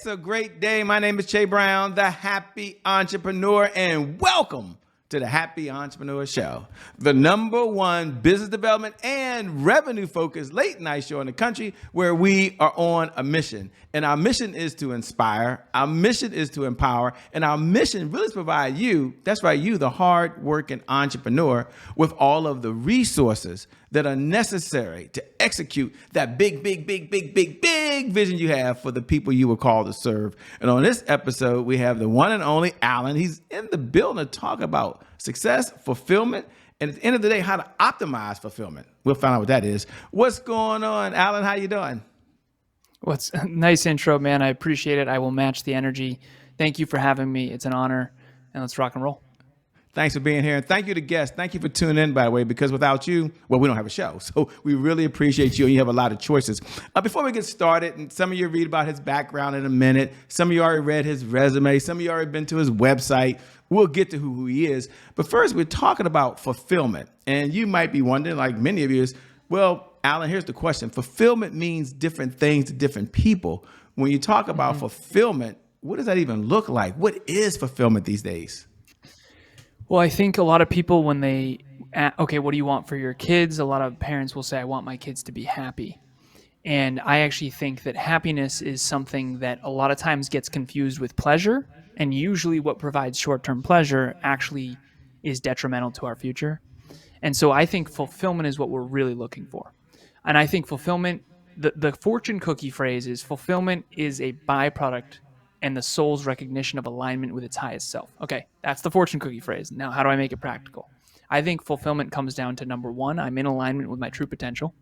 It's a great day. My name is Che Brown, the Happy Entrepreneur, and welcome to the Happy Entrepreneur Show, the #1 business development and revenue focused late night show in the country where we are on a mission. And our mission is to inspire, our mission is to empower, and our mission really is to provide you, that's right, you, the hard working entrepreneur, with all of the resources that are necessary to execute that big vision you have for the people you were called to serve. And on this episode, we have the one and only Alan. He's in the building to talk about success, fulfillment, and at the end of the day, how to optimize fulfillment. We'll find out what that is. What's going on, Alan? How you doing? What's nice intro, man. I appreciate it. I will match the energy. Thank you for having me. It's an honor, and let's rock and roll. Thanks for being here. And thank you to guests. Thank you for tuning in, by the way, because without you, well, we don't have a show. So we really appreciate you, and you have a lot of choices. Before we get started, and some of you read about his background in a minute. Some of you already read his resume. Some of you already been to his website. We'll get to who he is. But first, we're talking about fulfillment. And you might be wondering, like many of you, is, well, Alan, here's the question. Fulfillment means different things to different people. When you talk about fulfillment, what does that even look like? What is fulfillment these days? Well, I think a lot of people, when they, okay, what do you want for your kids? A lot of parents will say, I want my kids to be happy. And I actually think that happiness is something that a lot of times gets confused with pleasure. And usually what provides short-term pleasure actually is detrimental to our future. And so I think fulfillment is what we're really looking for. And I think fulfillment, the fortune cookie phrase is fulfillment is a byproduct and the soul's recognition of alignment with its highest self. Okay, that's the fortune cookie phrase. Now, how do I make it practical? I think fulfillment comes down to #1, I'm in alignment with my true potential.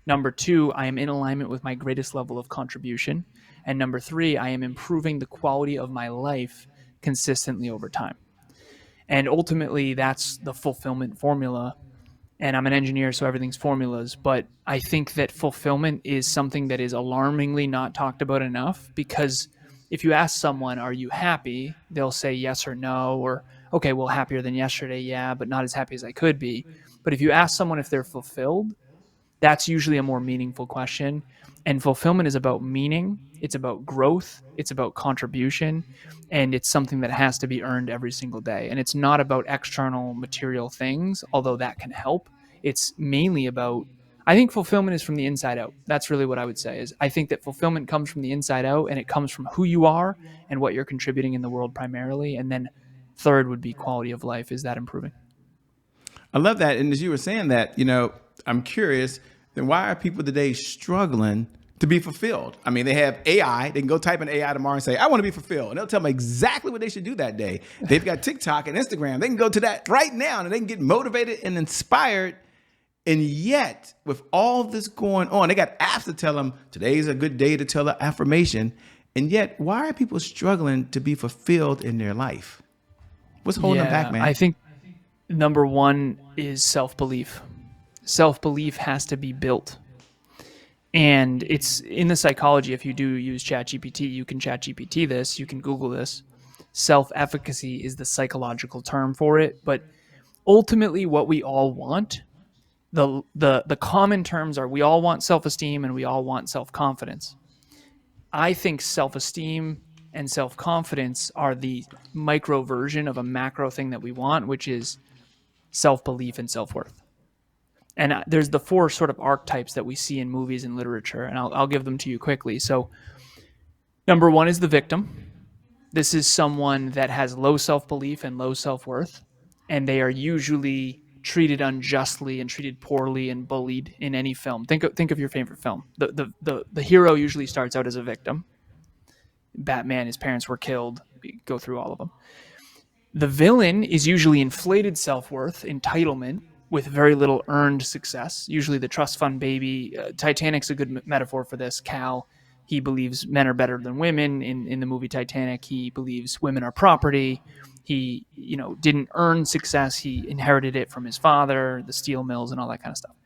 #2, I am in alignment with my greatest level of contribution. And #3, I am improving the quality of my life consistently over time. And ultimately, that's the fulfillment formula. And I'm an engineer, so everything's formulas. But I think that fulfillment is something that is alarmingly not talked about enough, because if you ask someone, are you happy? They'll say yes or no, or, okay, well, happier than yesterday, yeah, but not as happy as I could be. But if you ask someone if they're fulfilled, that's usually a more meaningful question. And fulfillment is about meaning. It's about growth. It's about contribution. And it's something that has to be earned every single day. And it's not about external material things, although that can help. It's mainly about, I think fulfillment is from the inside out. That's really what I would say is I think that fulfillment comes from the inside out, and it comes from who you are and what you're contributing in the world primarily. And then third would be quality of life. Is that improving? I love that. And as you were saying that, I'm curious, then why are people today struggling to be fulfilled? I mean, they have AI. They can go type in AI tomorrow and say, I want to be fulfilled. And they'll tell them exactly what they should do that day. They've got TikTok and Instagram. They can go to that right now and they can get motivated and inspired. And yet, with all this going on, they got apps to tell them today's a good day to tell an affirmation. And yet, why are people struggling to be fulfilled in their life? What's holding them back, man? I think #1 is self-belief. Self-belief has to be built. And it's in the psychology. If you do use ChatGPT, you can ChatGPT this, you can Google this. Self-efficacy is the psychological term for it. But ultimately, what we all want, the common terms are we all want self-esteem and we all want self-confidence. I think self-esteem and self-confidence are the micro version of a macro thing that we want, which is self-belief and self-worth. And there's the 4 sort of archetypes that we see in movies and literature, and I'll give them to you quickly. So #1 is the victim. This is someone that has low self-belief and low self-worth, and they are usually treated unjustly and treated poorly and bullied in any film. Think of your favorite film. The hero usually starts out as a victim. Batman, his parents were killed. We go through all of them. The villain is usually inflated self-worth, entitlement, with very little earned success. Usually the trust fund baby. Titanic's a good metaphor for this. Cal, he believes men are better than women. In the movie Titanic, he believes women are property. He, didn't earn success. He inherited it from his father, the steel mills and all that kind of stuff.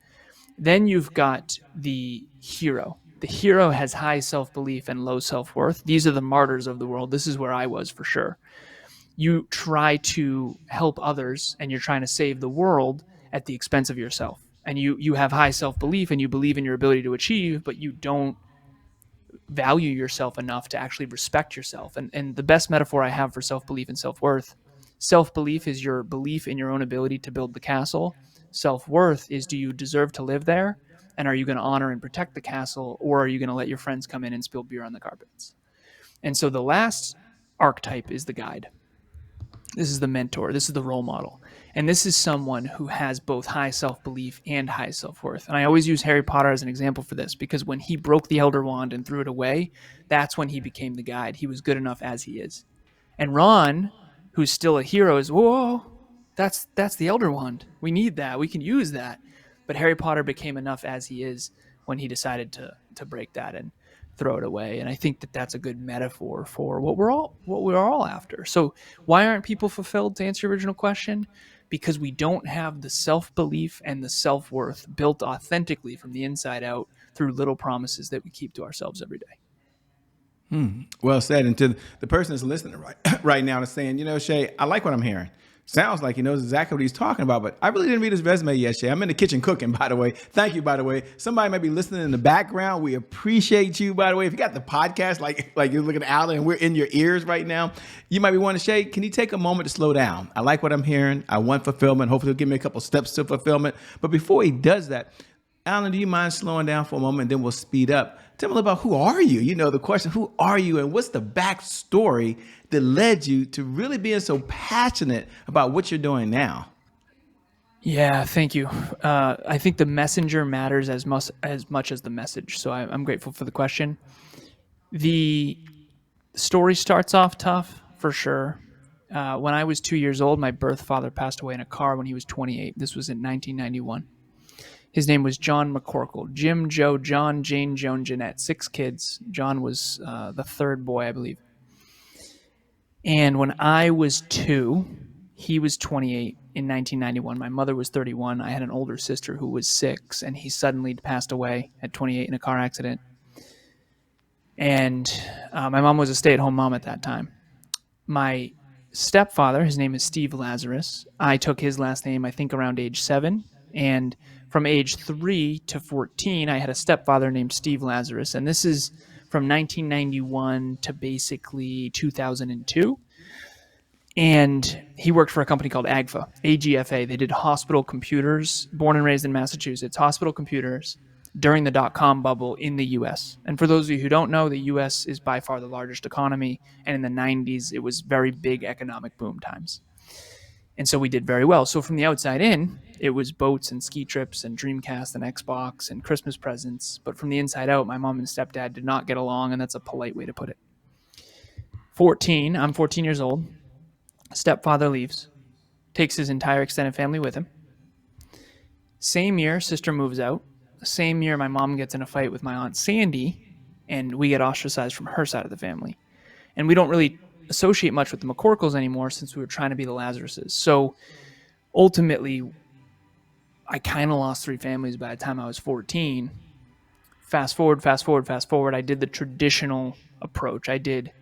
Then you've got the hero. The hero has high self-belief and low self-worth. These are the martyrs of the world. This is where I was for sure. You try to help others and you're trying to save the world at the expense of yourself. And you have high self-belief and you believe in your ability to achieve, but you don't value yourself enough to actually respect yourself. And the best metaphor I have for self-belief and self-belief is your belief in your own ability to build the castle. Self-worth is, do you deserve to live there? And are you going to honor and protect the castle, or are you going to let your friends come in and spill beer on the carpets? And so the last archetype is the guide. This is the mentor. This is the role model. And this is someone who has both high self-belief and high self-worth. And I always use Harry Potter as an example for this, because when he broke the Elder Wand and threw it away, that's when he became the guide. He was good enough as he is. And Ron, who's still a hero, is, whoa, that's the Elder Wand. We need that. We can use that. But Harry Potter became enough as he is when he decided to break that and throw it away. And I think that that's a good metaphor for what we're all after. So why aren't people fulfilled, to answer your original question? Because we don't have the self-belief and the self-worth built authentically from the inside out through little promises that we keep to ourselves every day. Well said. And to the person that's listening right now and saying, Shay, I like what I'm hearing. Sounds like he knows exactly what he's talking about, but I really didn't read his resume yet, Shay. I'm in the kitchen cooking, by the way. Thank you, by the way. Somebody might be listening in the background. We appreciate you, by the way. If you got the podcast, like you're looking at Alan and we're in your ears right now, you might be wanting, Shay, can you take a moment to slow down? I like what I'm hearing. I want fulfillment. Hopefully he'll give me a couple steps to fulfillment. But before he does that, Alan, do you mind slowing down for a moment, and then we'll speed up? Tell me a little about, who are you? The question, who are you, and what's the backstory that led you to really being so passionate about what you're doing now? Yeah, thank you. I think the messenger matters as much as the message. So I'm grateful for the question. The story starts off tough, for sure. When I was 2 years old, my birth father passed away in a car when he was 28. This was in 1991. His name was John McCorkle. Jim, Joe, John, Jane, Joan, Jeanette. 6 kids. John was the third boy, I believe. And when I was 2, he was 28 in 1991. My mother was 31. I had an older sister who was 6, and he suddenly passed away at 28 in a car accident. And my mom was a stay-at-home mom at that time. My stepfather, his name is Steve Lazaros. I took his last name, I think, around age 7. And from age 3 to 14, I had a stepfather named Steve Lazaros. And this is from 1991 to basically 2002. And he worked for a company called AGFA. They did hospital computers, born and raised in Massachusetts, hospital computers during the dot-com bubble in the U.S. And for those of you who don't know, the U.S. is by far the largest economy. And in the 90s, it was very big economic boom times. And so we did very well. So from the outside in, it was boats and ski trips and Dreamcast and Xbox and Christmas presents. But from the inside out, my mom and stepdad did not get along, and that's a polite way to put it. I'm 14 years old. Stepfather leaves, takes his entire extended family with him. Same year, sister moves out. Same year, my mom gets in a fight with my Aunt Sandy, and we get ostracized from her side of the family. And we don't really associate much with the McCorkles anymore since we were trying to be the Lazaroses. So ultimately, I kind of lost 3 families by the time I was 14. Fast forward. I did the traditional approach. I did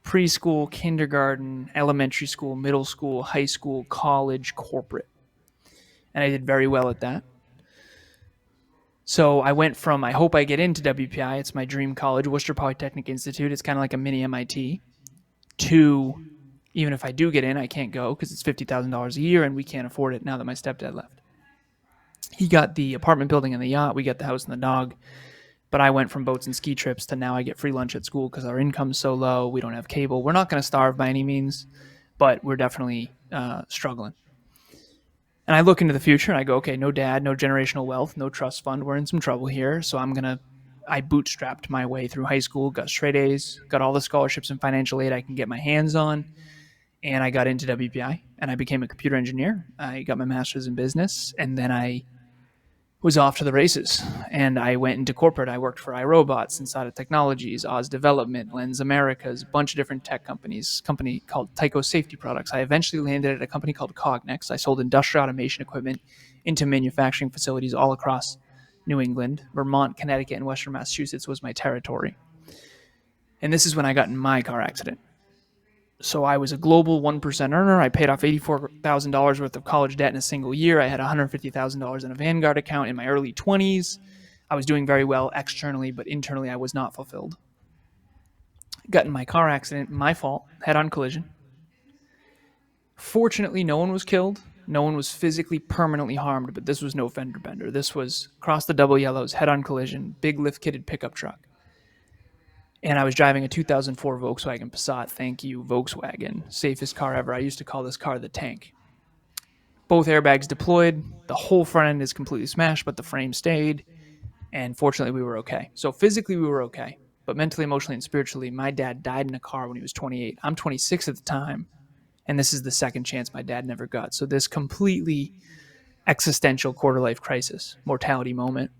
preschool, kindergarten, elementary school, middle school, high school, college, corporate. And I did very well at that. So I went from, I hope I get into WPI, it's my dream college, Worcester Polytechnic Institute, it's kind of like a mini MIT, to, even if I do get in, I can't go because it's $50,000 a year and we can't afford it now that my stepdad left. He got the apartment building and the yacht, we got the house and the dog, but I went from boats and ski trips to now I get free lunch at school because our income's so low, we don't have cable. We're not going to starve by any means, but we're definitely struggling. And I look into the future and I go, okay, no dad, no generational wealth, no trust fund. We're in some trouble here. So I bootstrapped my way through high school, got straight A's, got all the scholarships and financial aid I can get my hands on. And I got into WPI and I became a computer engineer. I got my master's in business, and then I was off to the races. And I went into corporate. I worked for iRobots, Inside Technologies, Oz Development, Lens Americas, a bunch of different tech companies, company called Tyco Safety Products. I eventually landed at a company called Cognex. I sold industrial automation equipment into manufacturing facilities all across New England. Vermont, Connecticut, and Western Massachusetts was my territory. And this is when I got in my car accident. So I was a global 1% earner. I paid off $84,000 worth of college debt in a single year. I had $150,000 in a Vanguard account in my early 20s. I was doing very well externally, but internally I was not fulfilled. Got in my car accident, my fault, head-on collision. Fortunately, no one was killed. No one was physically permanently harmed, but this was no fender bender. This was cross the double yellows, head-on collision, big lift-kitted pickup truck. And I was driving a 2004 Volkswagen Passat. Thank you, Volkswagen. Safest car ever. I used to call this car the tank. Both airbags deployed. The whole front end is completely smashed, but the frame stayed. And fortunately, we were okay. So physically, we were okay. But mentally, emotionally, and spiritually, my dad died in a car when he was 28. I'm 26 at the time. And this is the second chance my dad never got. So this completely existential quarter-life crisis, mortality moment.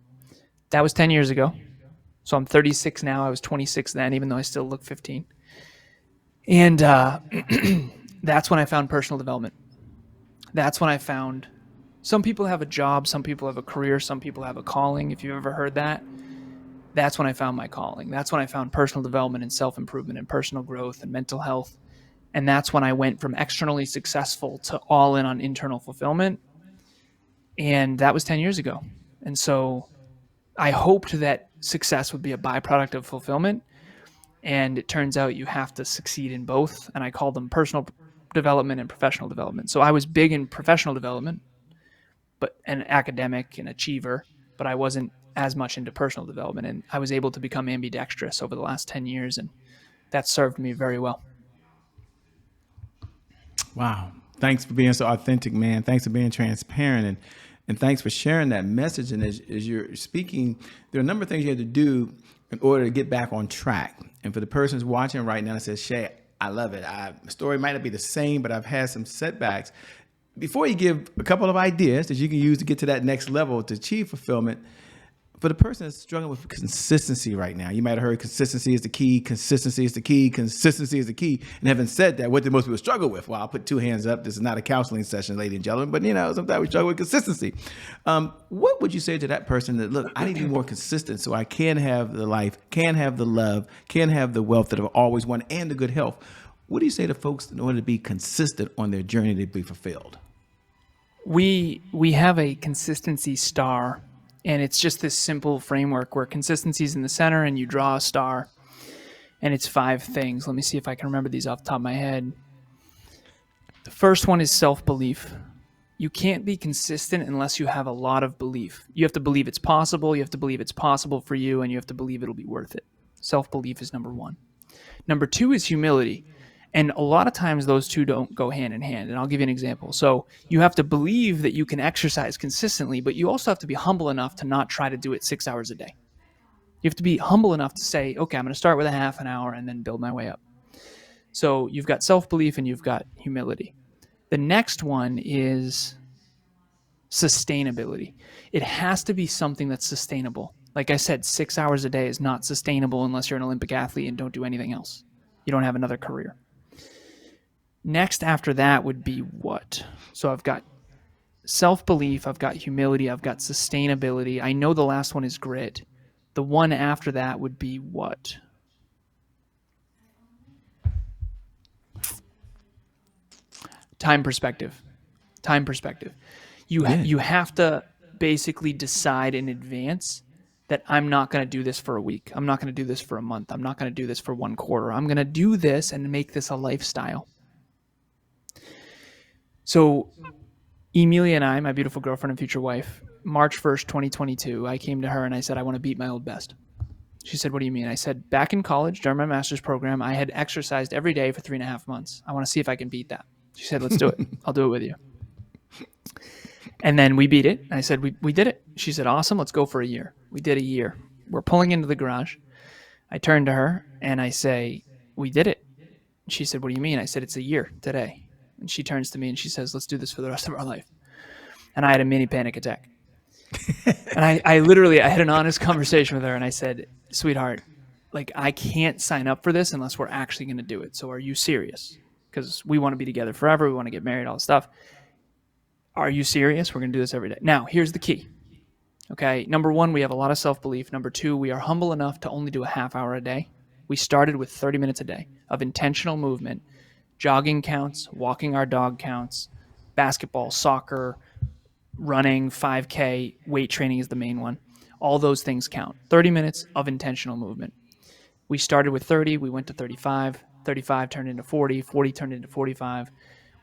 That was 10 years ago. So I'm 36 now. I was 26 then, even though I still look 15. And that's when I found personal development. That's when I found some people have a job, some people have a career, some people have a calling. If you've ever heard that, that's when I found my calling. That's when I found personal development and self-improvement and personal growth and mental health. And that's when I went from externally successful to all in on internal fulfillment. And that was 10 years ago. And so I hoped that success would be a byproduct of fulfillment. And it turns out you have to succeed in both. And I call them personal development and professional development. So I was big in professional development, but an academic and achiever, but I wasn't as much into personal development. And I was able to become ambidextrous over the last 10 years. And that served me very well. Wow. Thanks for being so authentic, man. Thanks for being transparent, and thanks for sharing that message. And as you're speaking, there are a number of things you have to do in order to get back on track. And for the persons watching right now that says, Shay, I love it. The story might not be the same, but I've had some setbacks. Before you give a couple of ideas that you can use to get to that next level to achieve fulfillment, for the person that's struggling with consistency right now, you might have heard consistency is the key, consistency is the key, consistency is the key. And having said that, what do most people struggle with? Well, I'll put two hands up. This is not a counseling session, ladies and gentlemen, but sometimes we struggle with consistency. What would you say to that person that, look, I need to be more consistent so I can have the life, can have the love, can have the wealth that I've always wanted and the good health? What do you say to folks in order to be consistent on their journey to be fulfilled? We have a consistency star. And it's just this simple framework where consistency is in the center and you draw a star. And it's 5 things. Let me see if I can remember these off the top of my head. The first one is self-belief. You can't be consistent unless you have a lot of belief. You have to believe it's possible. You have to believe it's possible for you. And you have to believe it'll be worth it. Self-belief is number 1. Number 2 is humility. And a lot of times those two don't go hand in hand. And I'll give you an example. So you have to believe that you can exercise consistently, but you also have to be humble enough to not try to do it 6 hours a day. You have to be humble enough to say, okay, I'm going to start with a half an hour and then build my way up. So you've got self-belief and you've got humility. The next one is sustainability. It has to be something that's sustainable. Like I said, 6 hours a day is not sustainable unless you're an Olympic athlete and don't do anything else. You don't have another career. Next after that would be what? So I've got self-belief, I've got humility, I've got sustainability. I know the last one is grit. The one after that would be what? Time perspective. Time perspective. You have to basically decide in advance that I'm not going to do this for a week. I'm not going to do this for a month. I'm not going to do this for 1 quarter. I'm going to do this and make this a lifestyle. So Emilia and I, my beautiful girlfriend and future wife, March 1st, 2022, I came to her and I said, I want to beat my old best. She said, what do you mean? I said, back in college, during my master's program, I had exercised every day for 3.5 months. I want to see if I can beat that. She said, let's do it. I'll do it with you. And then we beat it. I said, we did it. She said, awesome. Let's go for a year. We did a year. We're pulling into the garage. I turn to her and I say, we did it. She said, what do you mean? I said, it's a year today. And she turns to me and she says, let's do this for the rest of our life. And I had a mini panic attack. And I had an honest conversation with her and I said, sweetheart, like I can't sign up for this unless we're actually going to do it. So are you serious? Because we want to be together forever. We want to get married, all this stuff. Are you serious? We're going to do this every day. Now, here's the key. Okay. Number 1, we have a lot of self-belief. Number 2, we are humble enough to only do a half hour a day. We started with 30 minutes a day of intentional movement. Jogging counts, walking our dog counts, basketball, soccer, running, 5K, weight training is the main one. All those things count. 30 minutes of intentional movement. We started with 30, we went to 35, 35 turned into 40, 40 turned into 45.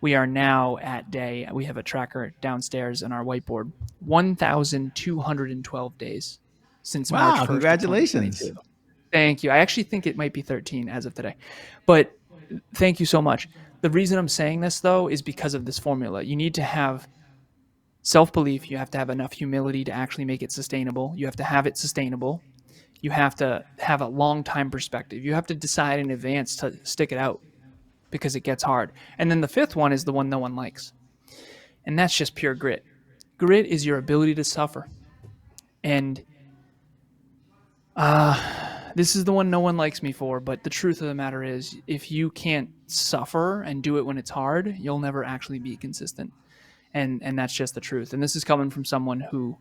We are now at day, we have a tracker downstairs on our whiteboard, 1,212 days since March Wow, 1st of congratulations. 2022. Thank you. I actually think it might be 13 as of today. But thank you so much. The reason I'm saying this, though, is because of this formula. You need to have self belief. You have to have enough humility to actually make it sustainable. You have to have it sustainable. You have to have a long time perspective. You have to decide in advance to stick it out because it gets hard. And then the fifth one is the one no one likes. And that's just pure grit. Grit is your ability to suffer. And this is the one no one likes me for, but the truth of the matter is, if you can't suffer and do it when it's hard, you'll never actually be consistent. And that's just the truth. And this is coming from someone who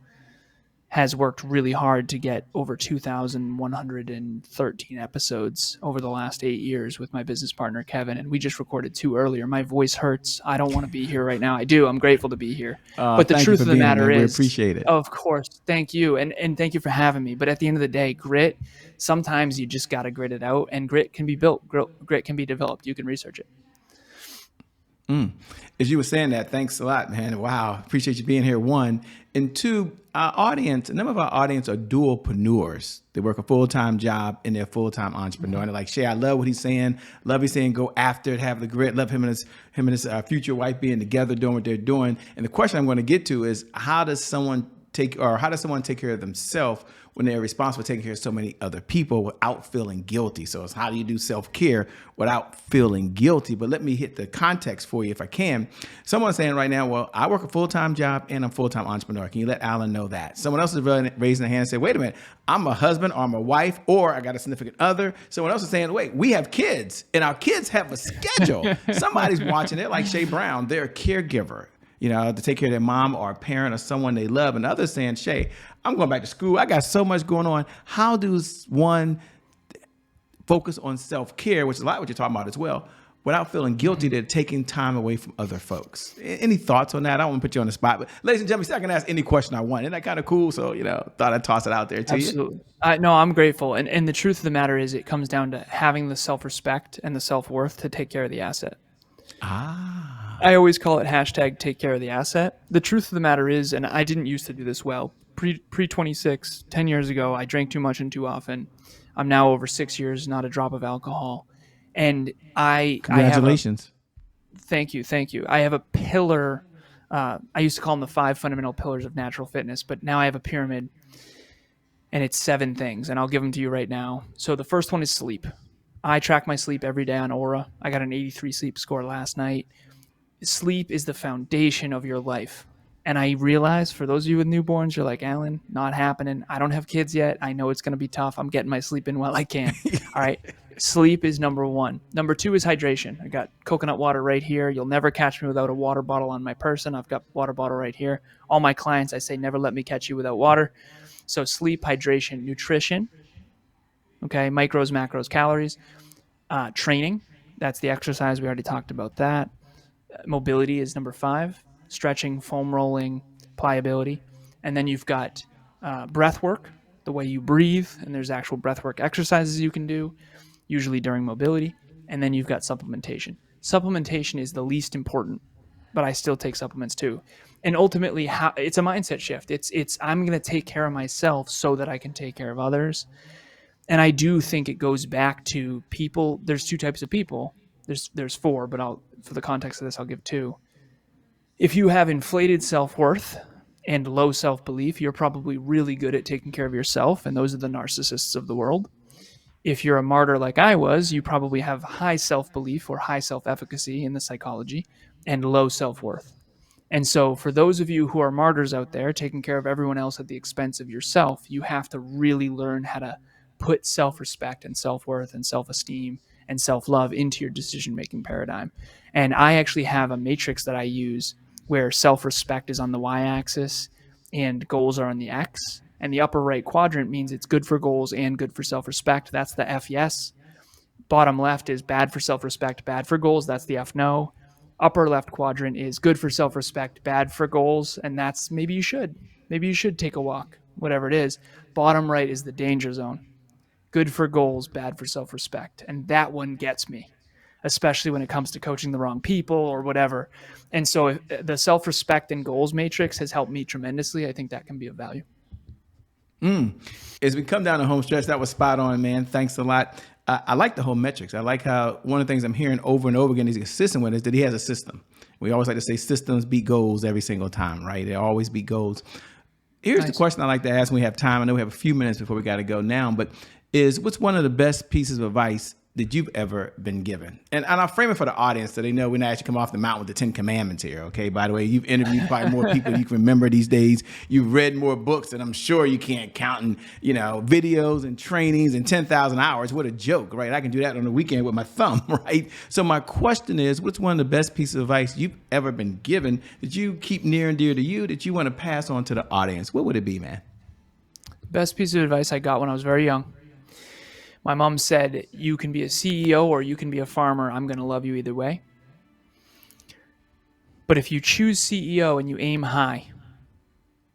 has worked really hard to get over 2,113 episodes over the last 8 years with my business partner, Kevin. And we just recorded 2 earlier. My voice hurts. I don't want to be here right now. I do. I'm grateful to be here. But the truth of the matter is, we appreciate it. Of course, thank you. And thank you for having me. But at the end of the day, grit, sometimes you just got to grit it out, and grit can be built. Grit can be developed. You can research it. As you were saying that, thanks a lot, man. Wow. Appreciate you being here. One. And two, our audience, a number of our audience are dualpreneurs. They work a full-time job and they're a full-time entrepreneur. And they're like, Shay, I love what he's saying. Love he's saying, go after it, have the grit. Love him and his future wife being together, doing what they're doing. And the question I'm going to get to is, how does someone take care of themselves when they're responsible for taking care of so many other people without feeling guilty? So it's how do you do self-care without feeling guilty? But let me hit the context for you if I can. Someone's saying right now, well, I work a full-time job and I'm a full-time entrepreneur. Can you let Alan know that? Someone else is raising their hand and say, wait a minute, I'm a husband or I'm a wife or I got a significant other. Someone else is saying, wait, we have kids and our kids have a schedule. Somebody's watching it like Shay Brown. They're a caregiver, to take care of their mom or a parent or someone they love. And others saying, Shay, I'm going back to school. I got so much going on. How does one focus on self-care, which is a lot what you're talking about as well, without feeling guilty that taking time away from other folks? Any thoughts on that? I don't want to put you on the spot, but ladies and gentlemen, I can ask any question I want. Isn't that kind of cool? So, thought I'd toss it out there to you. Absolutely. No, I'm grateful. And the truth of the matter is, it comes down to having the self-respect and the self-worth to take care of the asset. I always call it hashtag take care of the asset. The truth of the matter is, and I didn't used to do this well, pre-26, 10 years ago, I drank too much and too often. I'm now over 6 years, not a drop of alcohol. And Congratulations. Thank you. I have a pillar. I used to call them the 5 fundamental pillars of natural fitness, but now I have a pyramid and it's 7 things, and I'll give them to you right now. So the first one is sleep. I track my sleep every day on Aura. I got an 83 sleep score last night. Sleep is the foundation of your life. And I realize for those of you with newborns, you're like, Alan, not happening. I don't have kids yet. I know it's going to be tough. I'm getting my sleep in while I can. All right. Sleep is number 1. Number 2 is hydration. I got coconut water right here. You'll never catch me without a water bottle on my person. I've got water bottle right here. All my clients, I say, never let me catch you without water. So sleep, hydration, nutrition. Okay. Micros, macros, calories. Training. That's the exercise. We already talked about that. Mobility is number 5. Stretching, foam rolling, pliability. And then you've got breath work, the way you breathe. And there's actual breath work exercises you can do, usually during mobility. And then you've got supplementation. Supplementation is the least important, but I still take supplements too. And ultimately, it's a mindset shift. It's I'm going to take care of myself so that I can take care of others. And I do think it goes back to people. There's 2 types of people. There's 4, but for the context of this, I'll give 2. If you have inflated self-worth and low self-belief, you're probably really good at taking care of yourself, and those are the narcissists of the world. If you're a martyr like I was, you probably have high self-belief or high self-efficacy in the psychology and low self-worth. And so for those of you who are martyrs out there, taking care of everyone else at the expense of yourself, you have to really learn how to put self-respect and self-worth and self-esteem and self-love into your decision-making paradigm. And I actually have a matrix that I use where self-respect is on the y-axis and goals are on the x. And the upper right quadrant means it's good for goals and good for self-respect. That's the F yes. Bottom left is bad for self-respect, bad for goals. That's the F no. Upper left quadrant is good for self-respect, bad for goals. And that's maybe you should take a walk, whatever it is. Bottom right is the danger zone. Good for goals, bad for self-respect. And that one gets me, especially when it comes to coaching the wrong people or whatever. And so if the self-respect and goals matrix has helped me tremendously. I think that can be of value. As we come down the home stretch, that was spot on, man. Thanks a lot. I like the whole metrics. I like how one of the things I'm hearing over and over again he's consistent with is that he has a system. We always like to say systems beat goals every single time, right? They always beat goals. Here's the question I like to ask when we have time. I know we have a few minutes before we got to go now, but what's one of the best pieces of advice that you've ever been given? And I'll frame it for the audience so they know we're not actually come off the mountain with the 10 Commandments here, okay? By the way, you've interviewed probably more people than you can remember these days. You've read more books than I'm sure you can't count in, videos and trainings and 10,000 hours. What a joke, right? I can do that on the weekend with my thumb, right? So my question is, what's one of the best pieces of advice you've ever been given that you keep near and dear to you that you want to pass on to the audience? What would it be, man? Best piece of advice I got when I was very young. My mom said, you can be a CEO or you can be a farmer. I'm going to love you either way. But if you choose CEO and you aim high,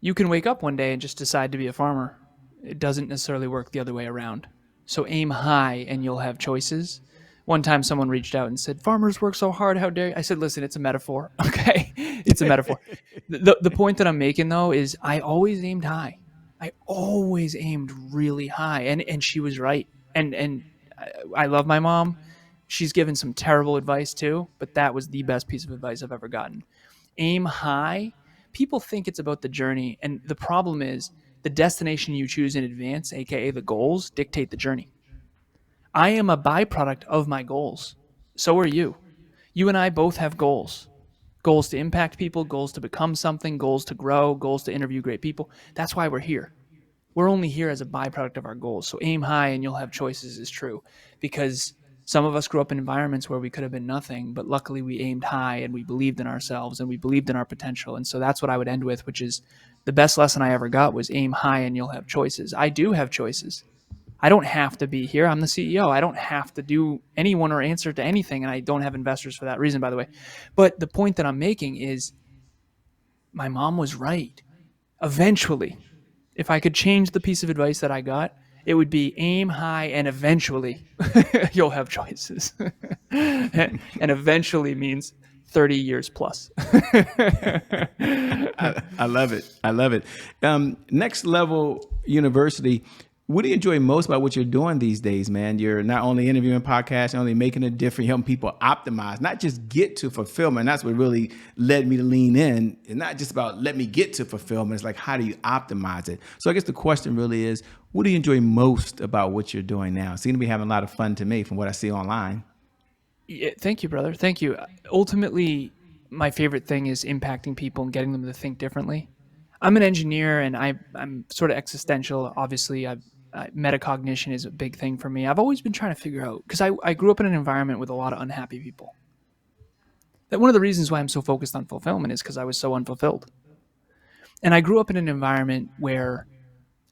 you can wake up one day and just decide to be a farmer. It doesn't necessarily work the other way around. So aim high and you'll have choices. One time someone reached out and said, farmers work so hard, how dare you? I said, listen, it's a metaphor, okay? It's a metaphor. The point that I'm making, though, is I always aimed high. I always aimed really high, and she was right. And I love my mom. She's given some terrible advice too, but that was the best piece of advice I've ever gotten. Aim high. People think it's about the journey, and the problem is the destination you choose in advance, aka the goals, dictate the journey. I am a byproduct of my goals. So are you. You and I both have goals. Goals to impact people, goals to become something, goals to grow, goals to interview great people. That's why we're here. We're only here as a byproduct of our goals. So aim high and you'll have choices is true, because some of us grew up in environments where we could have been nothing, but luckily we aimed high and we believed in ourselves and we believed in our potential. And so that's what I would end with, which is the best lesson I ever got was aim high and you'll have choices. I do have choices. I don't have to be here. I'm the CEO. I don't have to do anyone or answer to anything. And I don't have investors for that reason, by the way. But the point that I'm making is my mom was right. Eventually, if I could change the piece of advice that I got, it would be aim high and eventually you'll have choices. And eventually means 30 years plus. I love it. I love it. Next Level University. What do you enjoy most about what you're doing these days, man? You're not only interviewing podcasts, you're only making a difference, helping people optimize, not just get to fulfillment. That's what really led me to lean in. It's not just about let me get to fulfillment. It's like, how do you optimize it? So I guess the question really is, what do you enjoy most about what you're doing now? It seems to be having a lot of fun to me from what I see online. Yeah, thank you, brother. Thank you. Ultimately, my favorite thing is impacting people and getting them to think differently. I'm an engineer and I'm sort of existential. Obviously, metacognition is a big thing for me. I've always been trying to figure out, because I grew up in an environment with a lot of unhappy people. That one of the reasons why I'm so focused on fulfillment is because I was so unfulfilled. And I grew up in an environment where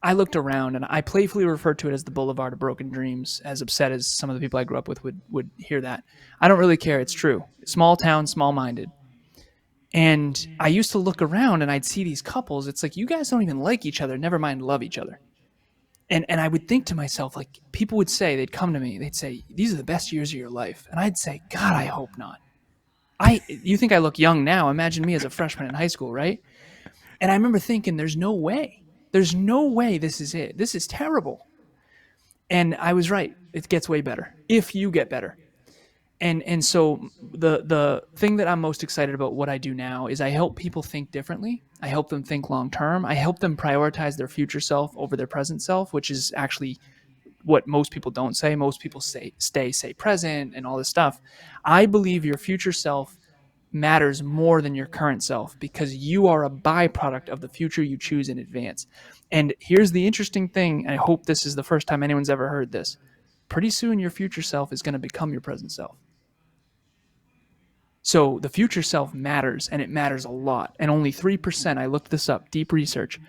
I looked around and I playfully referred to it as the Boulevard of Broken Dreams, as upset as some of the people I grew up with would hear that. I don't really care. It's true. Small town, small minded. And I used to look around and I'd see these couples. It's like, you guys don't even like each other, never mind love each other. And I would think to myself, like, people would say, they'd come to me, they'd say, these are the best years of your life. And I'd say, God, I hope not. You think I look young now? Imagine me as a freshman in high school, right? And I remember thinking, there's no way. There's no way this is it. This is terrible. And I was right. It gets way better if you get better. And so the thing that I'm most excited about what I do now is I help people think differently. I help them think long term. I help them prioritize their future self over their present self, which is actually what most people don't say. Most people say present and all this stuff. I believe your future self matters more than your current self because you are a byproduct of the future you choose in advance. And here's the interesting thing, and I hope this is the first time anyone's ever heard this. Pretty soon your future self is going to become your present self. So the future self matters, and it matters a lot. And only 3%, I looked this up, deep research.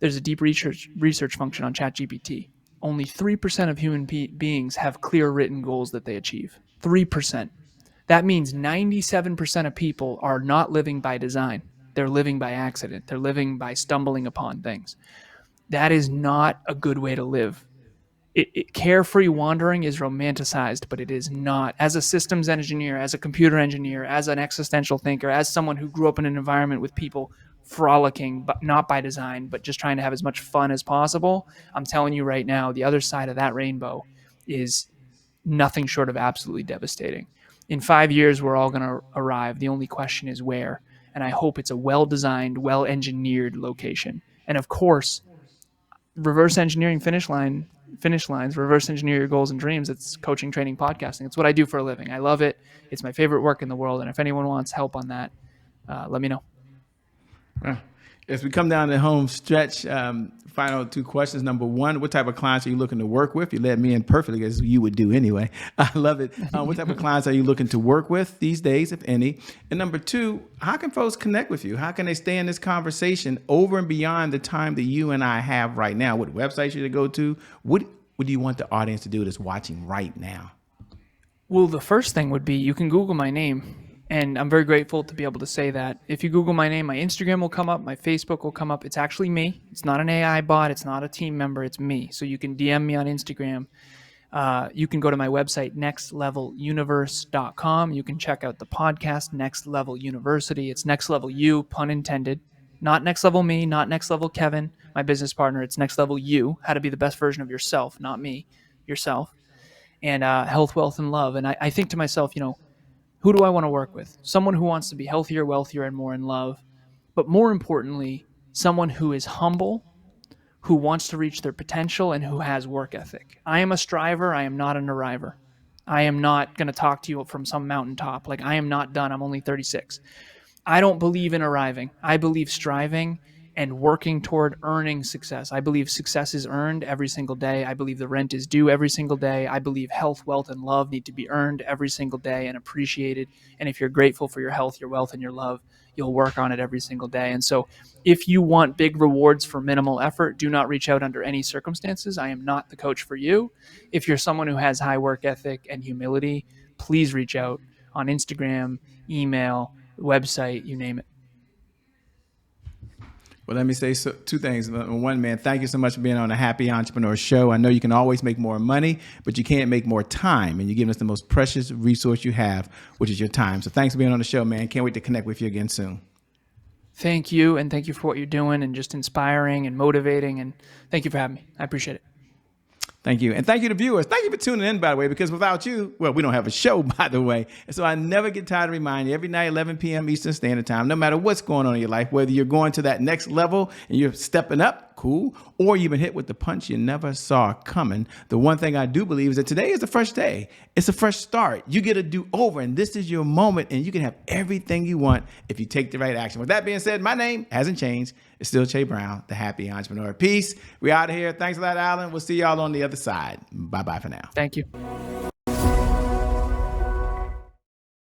There's a deep research function on ChatGPT. Only 3% of human beings have clear written goals that they achieve. 3%. That means 97% of people are not living by design. They're living by accident. They're living by stumbling upon things. That is not a good way to live. Carefree wandering is romanticized, but it is not. As a systems engineer, as a computer engineer, as an existential thinker, as someone who grew up in an environment with people frolicking, but not by design, but just trying to have as much fun as possible, I'm telling you right now, the other side of that rainbow is nothing short of absolutely devastating. In 5 years, we're all going to arrive. The only question is where. And I hope it's a well-designed, well-engineered location. And of course, reverse engineering finish lines, reverse engineer your goals and dreams. It's coaching, training, podcasting. It's what I do for a living. I love it. It's my favorite work in the world. And if anyone wants help on that, let me know. As we come down the home stretch, final two questions. Number one, what type of clients are you looking to work with? You led me in perfectly, as you would do anyway. I love it. What type of clients are you looking to work with these days, if any? And number two, how can folks connect with you? How can they stay in this conversation over and beyond the time that you and I have right now? What website should they go to? What do you want the audience to do that's watching right now? Well, the first thing would be you can Google my name. And I'm very grateful to be able to say that. If you Google my name, my Instagram will come up, my Facebook will come up. It's actually me. It's not an AI bot. It's not a team member. It's me. So you can DM me on Instagram. You can go to my website, nextleveluniverse.com. You can check out the podcast, Next Level University. It's Next Level You, pun intended. Not Next Level Me, not Next Level Kevin, my business partner. It's Next Level You, how to be the best version of yourself, not me, yourself. And health, wealth, and love. And I think to myself, who do I want to work with? Someone who wants to be healthier, wealthier, and more in love. But more importantly, someone who is humble, who wants to reach their potential, and who has work ethic. I am a striver. I am not an arriver. I am not going to talk to you from some mountaintop. Like, I am not done. I'm only 36. I don't believe in arriving. I believe striving and working toward earning success. I believe success is earned every single day. I believe the rent is due every single day. I believe health, wealth, and love need to be earned every single day and appreciated. And if you're grateful for your health, your wealth, and your love, you'll work on it every single day. And so if you want big rewards for minimal effort, do not reach out under any circumstances. I am not the coach for you. If you're someone who has high work ethic and humility, please reach out on Instagram, email, website, you name it. Well, let me say two things. One, man, thank you so much for being on the Happy Entrepreneur Show. I know you can always make more money, but you can't make more time. And you're giving us the most precious resource you have, which is your time. So thanks for being on the show, man. Can't wait to connect with you again soon. Thank you. And thank you for what you're doing and just inspiring and motivating. And thank you for having me. I appreciate it. Thank you. And thank you to viewers. Thank you for tuning in, by the way, because without you, well, we don't have a show, by the way. And so I never get tired of reminding you every night, 11 p.m. Eastern Standard Time, no matter what's going on in your life, whether you're going to that next level and you're stepping up, cool, or you've been hit with the punch you never saw coming. The one thing I do believe is that today is a fresh day. It's a fresh start. You get a do-over, and this is your moment, and you can have everything you want if you take the right action. With that being said, my name hasn't changed. It's still Che Brown, the Happy Entrepreneur. Peace. We out of here. Thanks a lot, Alan. We'll see y'all on the other side. Bye-bye for now. Thank you.